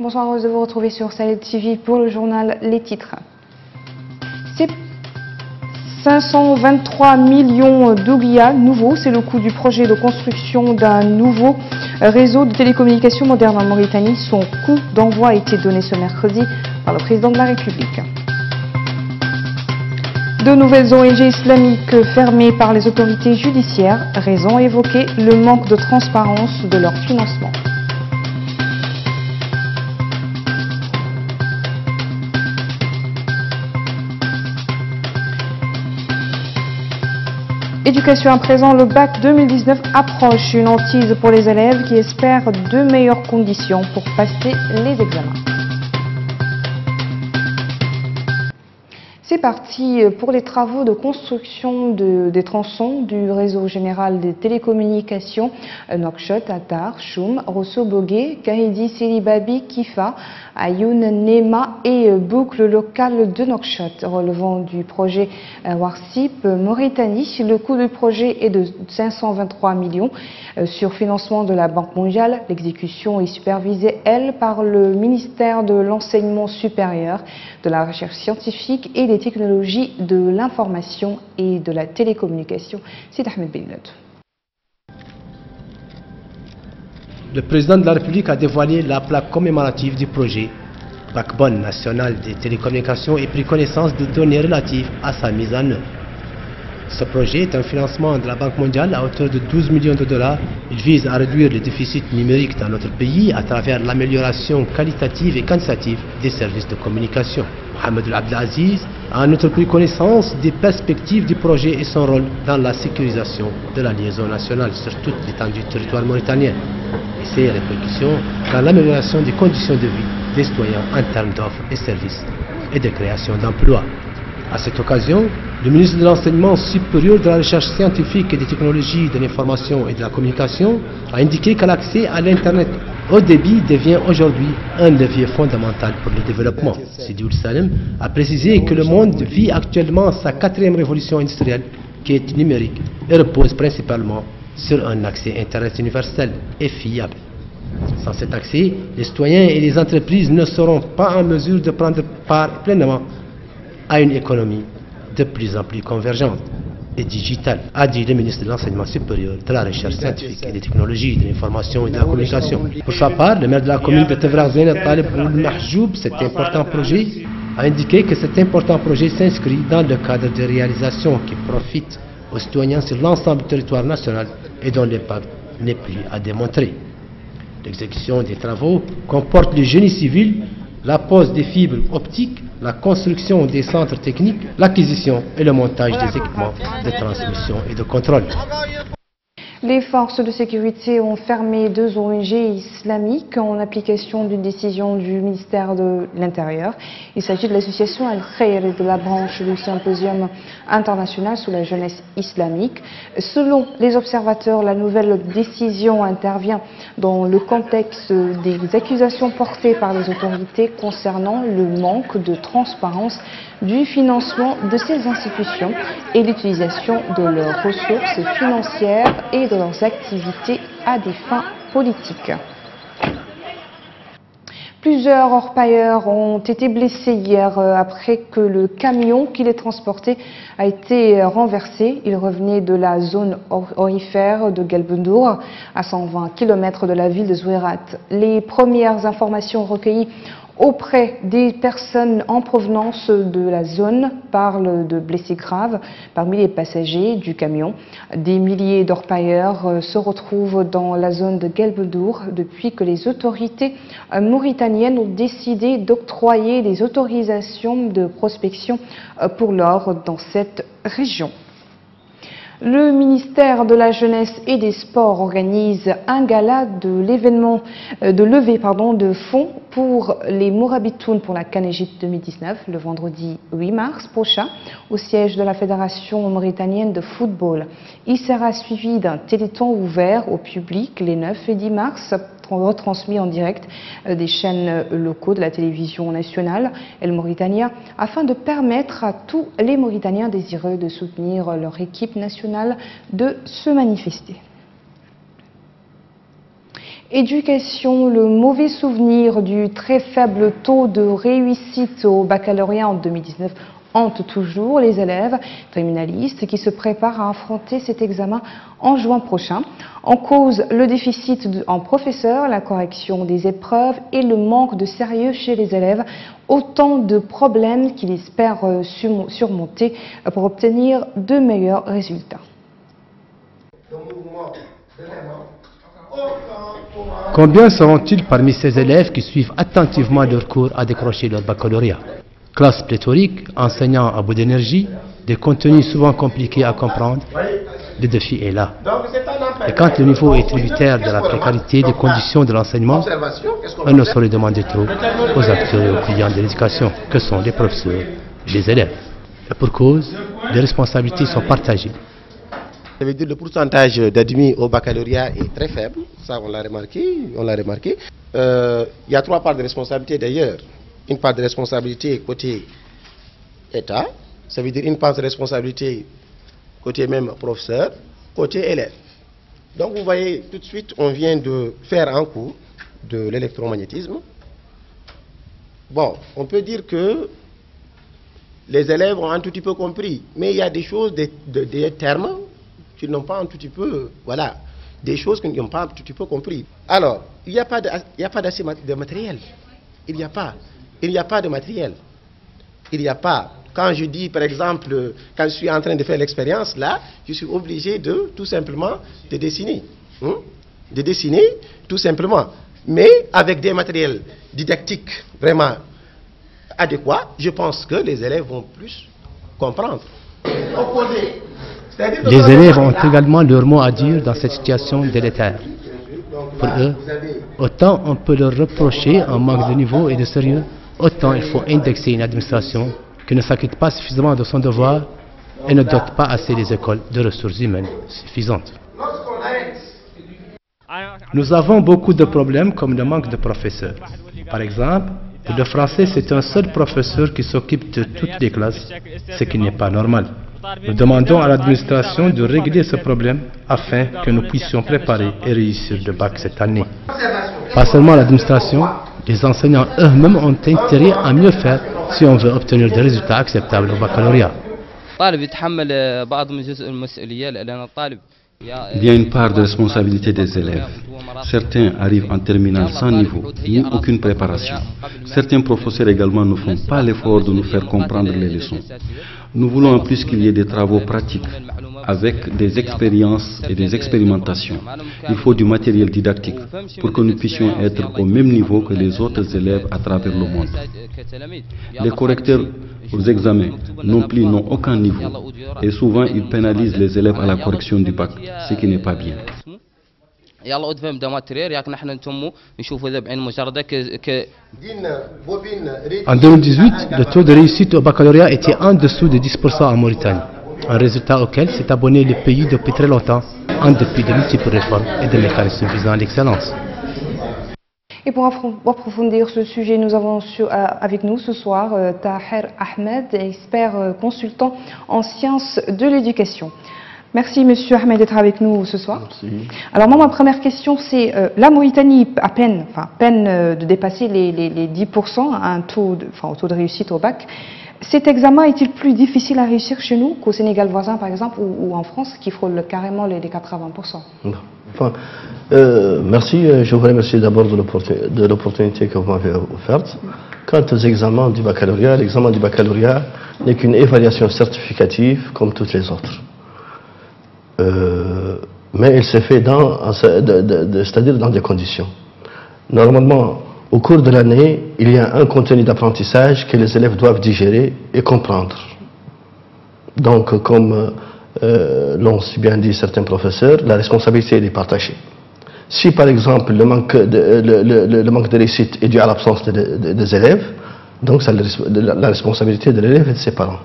Bonsoir, heureuse de vous retrouver sur Sahel TV pour le journal Les Titres. C'est 523 millions d'ouguiya nouveaux, c'est le coût du projet de construction d'un nouveau réseau de télécommunications moderne en Mauritanie. Son coût d'envoi a été donné ce mercredi par le président de la République. De nouvelles ONG islamiques fermées par les autorités judiciaires, raison évoquée, le manque de transparence de leur financement. Éducation à présent, le bac 2019 approche, une hantise pour les élèves qui espèrent de meilleures conditions pour passer les examens. C'est parti pour les travaux de construction des tronçons du réseau général des télécommunications Nouakchott, Attar, Choum, Rosso Bogué, Kahidi, Selibabi, Kifa, Ayoun, Nema et boucle locale de Nouakchott. Relevant du projet Warsip Mauritanie, le coût du projet est de 523 millions sur financement de la Banque mondiale. L'exécution est supervisée, elle, par le ministère de l'Enseignement supérieur, de la Recherche scientifique et des technologies de l'information et de la télécommunication. C'est Ahmed Benled. Le président de la République a dévoilé la plaque commémorative du projet Backbone national des télécommunications et pris connaissance de données relatives à sa mise en œuvre. Ce projet est un financement de la Banque mondiale à hauteur de 12 millions de $. Il vise à réduire le déficit numérique dans notre pays à travers l'amélioration qualitative et quantitative des services de communication. Mohamed Abdelaziz a en outre pris connaissance des perspectives du projet et son rôle dans la sécurisation de la liaison nationale sur toute l'étendue du territoire mauritanien et ses répercussions dans l'amélioration des conditions de vie des citoyens en termes d'offres et services et de création d'emplois. À cette occasion, le ministre de l'Enseignement supérieur, de la Recherche scientifique et des technologies de l'information et de la communication a indiqué que l'accès à l'Internet haut débit devient aujourd'hui un levier fondamental pour le développement. Sidi Ould Salem a précisé que le monde vit actuellement sa 4e révolution industrielle qui est numérique et repose principalement sur un accès Internet universel et fiable. Sans cet accès, les citoyens et les entreprises ne seront pas en mesure de prendre part pleinement à une économie de plus en plus convergente et digitale, a dit le ministre de l'Enseignement supérieur, de la Recherche scientifique et des technologies de l'information et de la communication. Pour sa part, le maire de la commune de Tevra Zeynep Taleb Ould Mahjoub, cet important projet, a indiqué que cet important projet s'inscrit dans le cadre de réalisations qui profitent aux citoyens sur l'ensemble du territoire national et dont l'impact n'est plus à démontrer. L'exécution des travaux comporte le génie civil, la pose des fibres optiques, la construction des centres techniques, l'acquisition et le montage des équipements de transmission et de contrôle. Les forces de sécurité ont fermé 2 ONG islamiques en application d'une décision du ministère de l'Intérieur. Il s'agit de l'association Al-Khair et de la branche du Symposium international sur la jeunesse islamique. Selon les observateurs, la nouvelle décision intervient dans le contexte des accusations portées par les autorités concernant le manque de transparence du financement de ces institutions et l'utilisation de leurs ressources financières et de leurs activités à des fins politiques. Plusieurs orpailleurs ont été blessés hier après que le camion qui les transportait a été renversé. Il revenait de la zone orifère de Guelbendour, à 120 km de la ville de Zouérat. Les premières informations recueillies auprès des personnes en provenance de la zone parlent de blessés graves parmi les passagers du camion. Des milliers d'orpailleurs se retrouvent dans la zone de Guelbendour depuis que les autorités mauritaniennes ont décidé d'octroyer des autorisations de prospection pour l'or dans cette région. Le ministère de la Jeunesse et des Sports organise un gala de l'événement de levée de fonds pour les Mourabitoun pour la CAN Égypte 2019 le vendredi 8 mars prochain au siège de la Fédération mauritanienne de football. Il sera suivi d'un téléthon ouvert au public les 9 et 10 mars retransmis en direct des chaînes locaux de la télévision nationale El Mauritania afin de permettre à tous les Mauritaniens désireux de soutenir leur équipe nationale de se manifester. Éducation, le mauvais souvenir du très faible taux de réussite au baccalauréat en 2019 hante toujours les élèves terminalistes qui se préparent à affronter cet examen en juin prochain. En cause, le déficit en professeurs, la correction des épreuves et le manque de sérieux chez les élèves. Autant de problèmes qu'ils espèrent surmonter pour obtenir de meilleurs résultats. Combien seront-ils parmi ces élèves qui suivent attentivement leurs cours à décrocher leur baccalauréat? Classe pléthorique, enseignants à bout d'énergie, des contenus souvent compliqués à comprendre, le défi est là. Et quand le niveau est tributaire de la précarité des conditions de l'enseignement, on ne saurait demander trop aux acteurs et aux clients de l'éducation, que sont les professeurs et les élèves. Et pour cause, les responsabilités sont partagées. Ça veut dire que le pourcentage d'admis au baccalauréat est très faible, ça on l'a remarqué. Il y a trois parts de responsabilité d'ailleurs. Une part de responsabilité côté État, ça veut dire une part de responsabilité côté même professeur, côté élève. Donc vous voyez, tout de suite, on vient de faire un cours de l'électromagnétisme. Bon, on peut dire que les élèves ont un tout petit peu compris, mais il y a des choses, des termes qu'ils n'ont pas un tout petit peu, voilà, des choses qu'ils n'ont pas un tout petit peu compris. Alors, il n'y a pas d'assez de matériel. Il n'y a pas de matériel. Il n'y a pas. Quand je dis, par exemple, quand je suis en train de faire l'expérience, là, je suis obligé de, tout simplement, de dessiner. De dessiner, tout simplement. Mais avec des matériels didactiques vraiment adéquats, je pense que les élèves vont plus comprendre. Les élèves ont également leur mot à dire dans cette situation délétère. Pour eux, autant on peut leur reprocher un manque de niveau et de sérieux, autant il faut indexer une administration qui ne s'acquitte pas suffisamment de son devoir et ne dote pas assez les écoles de ressources humaines suffisantes. Nous avons beaucoup de problèmes comme le manque de professeurs. Par exemple, pour le français, c'est un seul professeur qui s'occupe de toutes les classes, ce qui n'est pas normal. Nous demandons à l'administration de régler ce problème afin que nous puissions préparer et réussir le bac cette année. Pas seulement l'administration, les enseignants eux-mêmes ont intérêt à mieux faire si on veut obtenir des résultats acceptables au baccalauréat. Il y a une part de responsabilité des élèves. Certains arrivent en terminale sans niveau, ni aucune préparation. Certains professeurs également ne font pas l'effort de nous faire comprendre les leçons. Nous voulons en plus qu'il y ait des travaux pratiques, avec des expériences et des expérimentations. Il faut du matériel didactique pour que nous puissions être au même niveau que les autres élèves à travers le monde. Les correcteurs aux examens non plus n'ont aucun niveau et souvent ils pénalisent les élèves à la correction du bac, ce qui n'est pas bien. En 2018, le taux de réussite au baccalauréat était en dessous de 10% en Mauritanie, un résultat auquel s'est abonné le pays depuis très longtemps, en dépit de multiples réformes et de mécanismes visant l'excellence. Et pour approfondir ce sujet, nous avons avec nous ce soir Taher Ahmed, expert consultant en sciences de l'éducation. Merci Monsieur Ahmed d'être avec nous ce soir. Merci. Alors moi, ma première question, c'est la Mauritanie peine de dépasser les 10%, un taux de réussite au bac. Cet examen est-il plus difficile à réussir chez nous qu'au Sénégal voisin par exemple ou en France qui frôle carrément les 80%? Enfin, merci, je vous remercie d'abord de l'opportunité que vous m'avez offerte. Quant aux examens du baccalauréat, l'examen du baccalauréat n'est qu'une évaluation certificative comme toutes les autres. Mais il se fait c'est-à-dire dans des conditions. Normalement, au cours de l'année, il y a un contenu d'apprentissage que les élèves doivent digérer et comprendre. Donc, comme l'ont si bien dit certains professeurs, la responsabilité est partagée. Si par exemple le manque de réussite est dû à l'absence des élèves, donc la responsabilité de l'élève et de ses parents.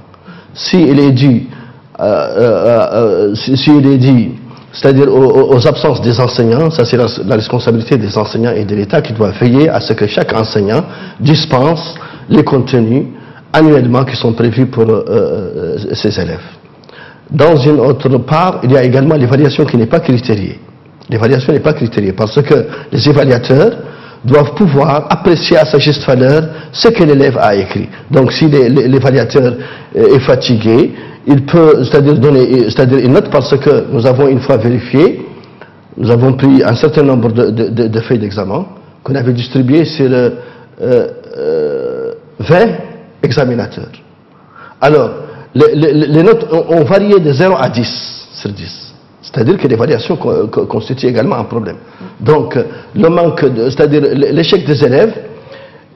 Si il est dû c'est-à-dire aux absences des enseignants, ça c'est la responsabilité des enseignants et de l'État qui doit veiller à ce que chaque enseignant dispense les contenus annuellement qui sont prévus pour ses élèves. Dans une autre part, il y a également l'évaluation qui n'est pas critériée. L'évaluation n'est pas critériée parce que les évaluateurs doivent pouvoir apprécier à sa juste valeur ce que l'élève a écrit. Donc si l'évaluateur est fatigué, il peut donner une note parce que nous avons une fois vérifié, nous avons pris un certain nombre de feuilles d'examen qu'on avait distribuées sur 20 examinateurs. Alors, les notes ont varié de 0 à 10 sur 10. C'est-à-dire que l'évaluation constitue également un problème. Donc, le manque, c'est-à-dire l'échec des élèves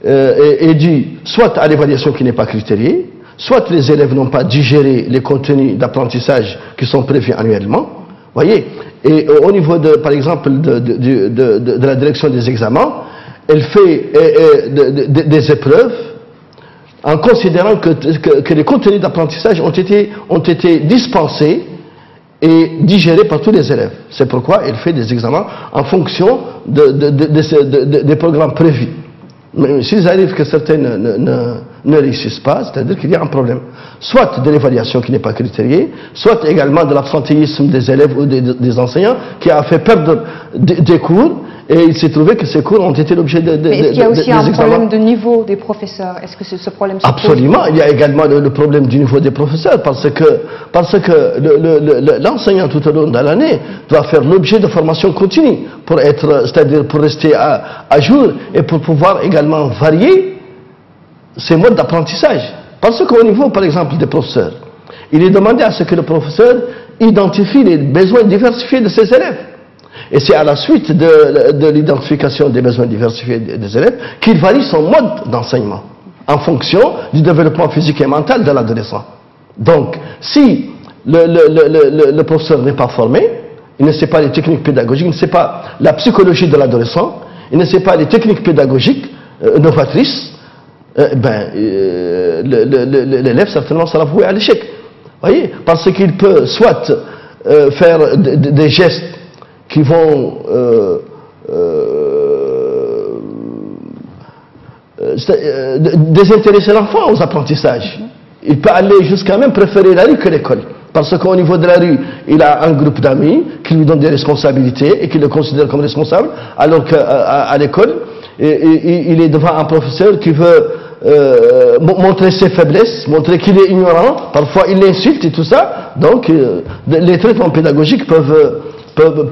est dû soit à l'évaluation qui n'est pas critériée, soit les élèves n'ont pas digéré les contenus d'apprentissage qui sont prévus annuellement. Voyez. Et au niveau, par exemple, de la direction des examens, elle fait des épreuves en considérant que les contenus d'apprentissage ont été dispensés et digérés par tous les élèves. C'est pourquoi elle fait des examens en fonction des programmes prévus. Mais s'il arrive que certains ne réussissent pas, c'est-à-dire qu'il y a un problème. Soit de l'évaluation qui n'est pas critériée, soit également de l'absentéisme des élèves ou des enseignants qui a fait perdre des cours. Et il s'est trouvé que ces cours ont été l'objet de Mais est-ce qu'il y a aussi un problème de niveau des professeurs? Est-ce que ce problème se pose? Absolument, il y a également le problème du niveau des professeurs parce que l'enseignant tout au long de l'année doit faire l'objet de formation continue pour être, c'est-à-dire pour rester à jour et pour pouvoir également varier ses modes d'apprentissage. Parce qu'au niveau, par exemple, des professeurs, il est demandé à ce que le professeur identifie les besoins diversifiés de ses élèves. Et c'est à la suite de l'identification des besoins diversifiés des élèves qu'il varie son mode d'enseignement en fonction du développement physique et mental de l'adolescent. Donc, si le professeur n'est pas formé, il ne sait pas les techniques pédagogiques, il ne sait pas la psychologie de l'adolescent, il ne sait pas les techniques pédagogiques novatrices, l'élève certainement sera voué à l'échec. Voyez, parce qu'il peut soit faire des gestes qui vont désintéresser l'enfant aux apprentissages. Il peut aller jusqu'à même préférer la rue que l'école. Parce qu'au niveau de la rue, il a un groupe d'amis qui lui donnent des responsabilités et qui le considèrent comme responsable, alors qu'à l'école, il est devant un professeur qui veut montrer ses faiblesses, montrer qu'il est ignorant, parfois il l'insulte et tout ça. Donc les traitements pédagogiques peuvent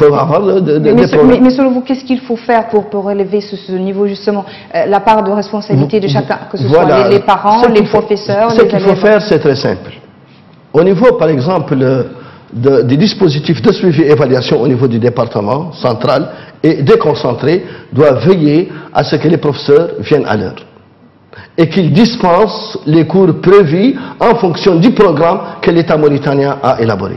avoir des problèmes. Mais selon vous, qu'est-ce qu'il faut faire pour relever ce niveau justement, la part de responsabilité de chacun, que ce soit les parents, les professeurs, les élèves? Ce qu'il faut faire, c'est très simple. Au niveau, par exemple, des dispositifs de suivi et évaluation au niveau du département central et déconcentré, doit veiller à ce que les professeurs viennent à l'heure et qu'ils dispensent les cours prévus en fonction du programme que l'État mauritanien a élaboré.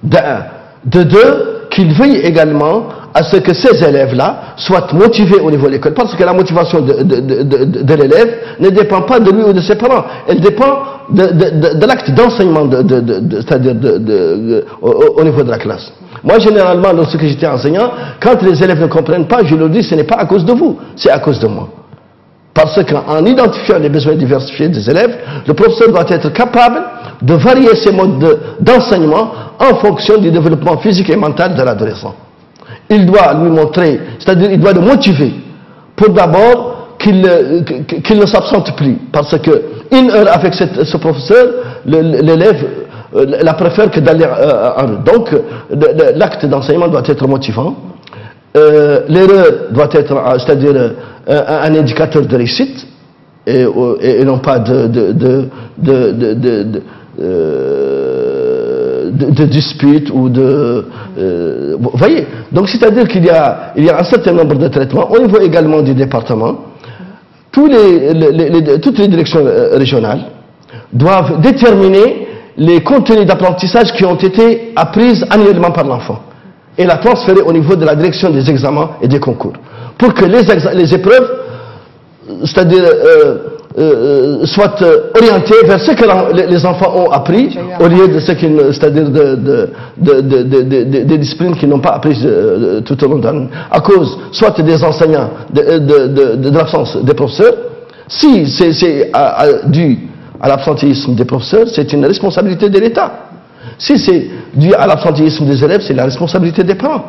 De deux, qu'ils veillent également à ce que ces élèves-là soient motivés au niveau de l'école. Parce que la motivation de l'élève ne dépend pas de lui ou de ses parents. Elle dépend de l'acte d'enseignement, c'est-à-dire au niveau de la classe. Moi, généralement, lorsque j'étais enseignant, quand les élèves ne comprennent pas, je leur dis, ce n'est pas à cause de vous, c'est à cause de moi. Parce qu'en identifiant les besoins diversifiés des élèves, le professeur doit être capable de varier ses modes d'enseignement en fonction du développement physique et mental de l'adolescent. Il doit lui montrer, c'est-à-dire il doit le motiver pour d'abord qu'il ne s'absente plus. Parce qu'une heure avec ce professeur, l'élève la préfère que d'aller en route. Donc l'acte d'enseignement doit être motivant. L'erreur doit être, c'est-à-dire un indicateur de réussite et non pas de dispute ou vous voyez, donc c'est-à-dire qu'il y a un certain nombre de traitements au niveau également du département. Toutes les directions régionales doivent déterminer les contenus d'apprentissage qui ont été apprises annuellement par l'enfant et la transférer au niveau de la direction des examens et des concours pour que les épreuves, c'est-à-dire soient orientées vers ce que les enfants ont appris au lieu de ce qu'ils, c'est-à-dire des disciplines qu'ils n'ont pas apprises tout au long de l'année, à cause soit des enseignants, de l'absence des professeurs. Si c'est dû à l'absentéisme des professeurs, c'est une responsabilité de l'État. Si c'est dû à l'absentéisme des élèves, c'est la responsabilité des parents.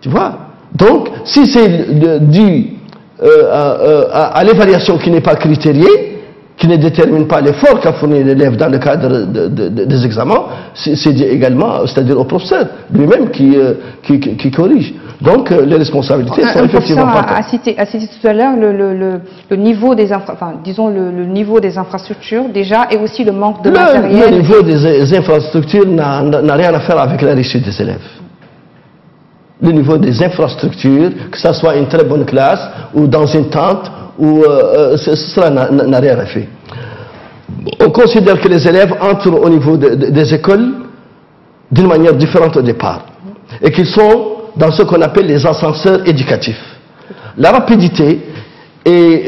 Tu vois? Donc, si c'est dû à l'évaluation qui n'est pas critériée, qui ne détermine pas l'effort qu'a fourni l'élève dans le cadre des examens, c'est dit également, c'est-à-dire au professeur lui-même qui corrige. Donc les responsabilités sont effectivement partages. A cité tout à l'heure le niveau des le niveau des infrastructures déjà et aussi le manque de matériel. Le niveau des infrastructures n'a rien à faire avec la réussite des élèves. Le niveau des infrastructures, que ce soit une très bonne classe ou dans une tente, cela n'a rien à faire. On considère que les élèves entrent au niveau des écoles d'une manière différente au départ et qu'ils sont dans ce qu'on appelle les ascenseurs éducatifs. La rapidité et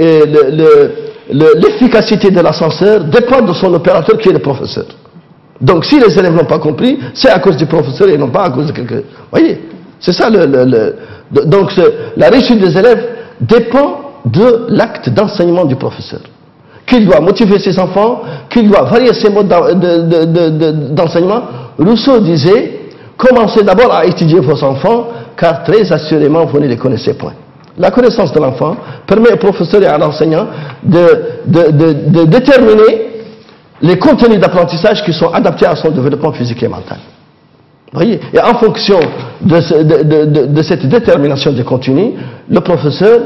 l'efficacité de l'ascenseur dépend de son opérateur qui est le professeur. Donc si les élèves n'ont pas compris, c'est à cause du professeur et non pas à cause de quelqu'un. Vous voyez, c'est ça donc la réussite des élèves dépend de l'acte d'enseignement du professeur. Qu'il doit motiver ses enfants, qu'il doit varier ses modes d'enseignement. Rousseau disait, commencez d'abord à étudier vos enfants, car très assurément vous ne les connaissez point. La connaissance de l'enfant permet au professeur et à l'enseignant de déterminer les contenus d'apprentissage qui sont adaptés à son développement physique et mental. Vous voyez? Et en fonction de cette détermination des contenus, le professeur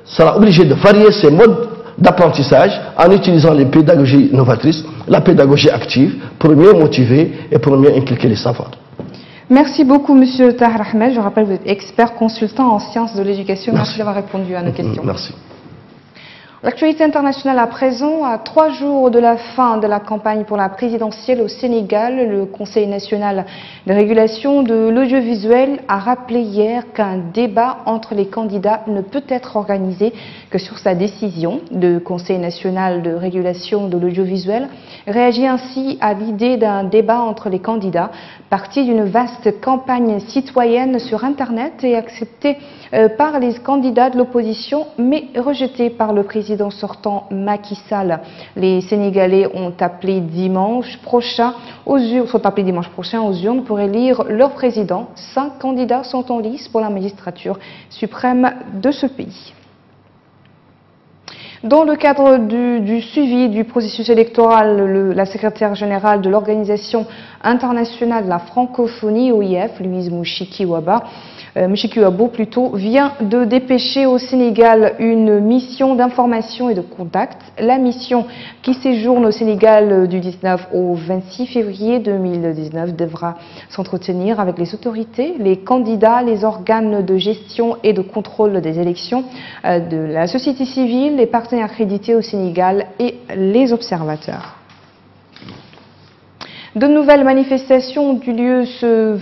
sera obligé de varier ses modes d'apprentissage en utilisant les pédagogies novatrices, la pédagogie active, pour mieux motiver et pour mieux inculquer les savoirs. Merci beaucoup, Monsieur Tahir Ahmed. Je rappelle que vous êtes expert consultant en sciences de l'éducation. Merci d'avoir répondu à nos questions. Merci. L'actualité internationale à présent, à 3 jours de la fin de la campagne pour la présidentielle au Sénégal, le Conseil national de régulation de l'audiovisuel a rappelé hier qu'un débat entre les candidats ne peut être organisé que sur sa décision. Le Conseil national de régulation de l'audiovisuel réagit ainsi à l'idée d'un débat entre les candidats, parti d'une vaste campagne citoyenne sur Internet et acceptée par les candidats de l'opposition, mais rejetée par le président sortant Macky Sall. Les Sénégalais sont appelés dimanche prochain aux urnes pour élire leur président. 5 candidats sont en lice pour la magistrature suprême de ce pays. Dans le cadre du suivi du processus électoral, la secrétaire générale de l'Organisation internationale de la francophonie, OIF, Louise Mushikiwabo vient de dépêcher au Sénégal une mission d'information et de contact. La mission qui séjourne au Sénégal du 19 au 26 février 2019 devra s'entretenir avec les autorités, les candidats, les organes de gestion et de contrôle des élections, de la société civile, les partenaires accrédités au Sénégal et les observateurs. De nouvelles manifestations ont eu lieu ce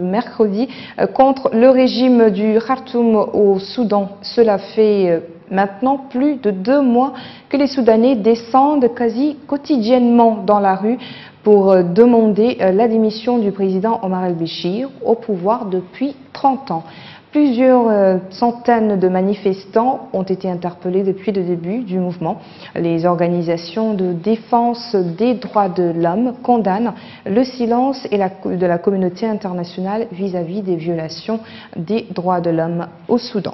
mercredi contre le régime du Khartoum au Soudan. Cela fait maintenant plus de 2 mois que les Soudanais descendent quasi quotidiennement dans la rue pour demander la démission du président Omar el-Béchir au pouvoir depuis 30 ans. Plusieurs centaines de manifestants ont été interpellés depuis le début du mouvement. Les organisations de défense des droits de l'homme condamnent le silence de la communauté internationale vis-à-vis des violations des droits de l'homme au Soudan.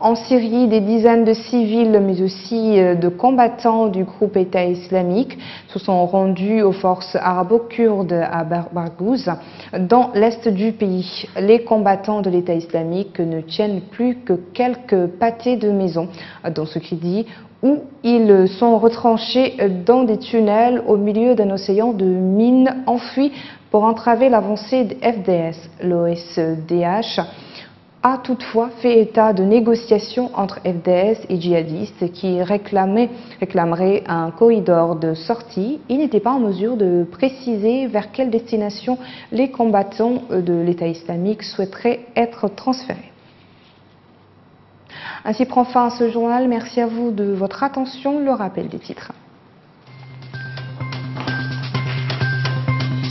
En Syrie, des dizaines de civils, mais aussi de combattants du groupe État islamique se sont rendus aux forces arabo-kurdes à Barghouz, dans l'est du pays. Les combattants de l'État islamique ne tiennent plus que quelques pâtés de maisons, dans ce qui dit, où ils sont retranchés dans des tunnels au milieu d'un océan de mines enfouies pour entraver l'avancée de FDS. L'OSDH a toutefois fait état de négociations entre FDS et djihadistes qui réclameraient un corridor de sortie. Il n'était pas en mesure de préciser vers quelle destination les combattants de l'État islamique souhaiteraient être transférés. Ainsi prend fin ce journal. Merci à vous de votre attention. Le rappel des titres.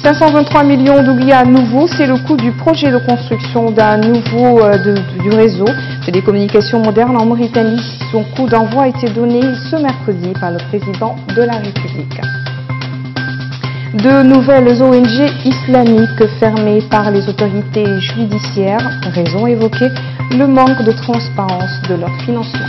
523 millions d'oubliés nouveaux, c'est le coût du projet de construction d'un nouveau du réseau de télécommunications modernes en Mauritanie. Son coût d'envoi a été donné ce mercredi par le président de la République. De nouvelles ONG islamiques fermées par les autorités judiciaires, raison évoquée, le manque de transparence de leur financement.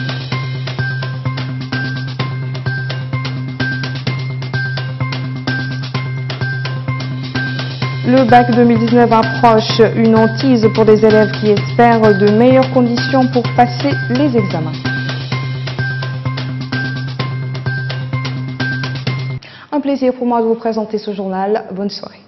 Le bac 2019 approche, une hantise pour les élèves qui espèrent de meilleures conditions pour passer les examens. Un plaisir pour moi de vous présenter ce journal. Bonne soirée.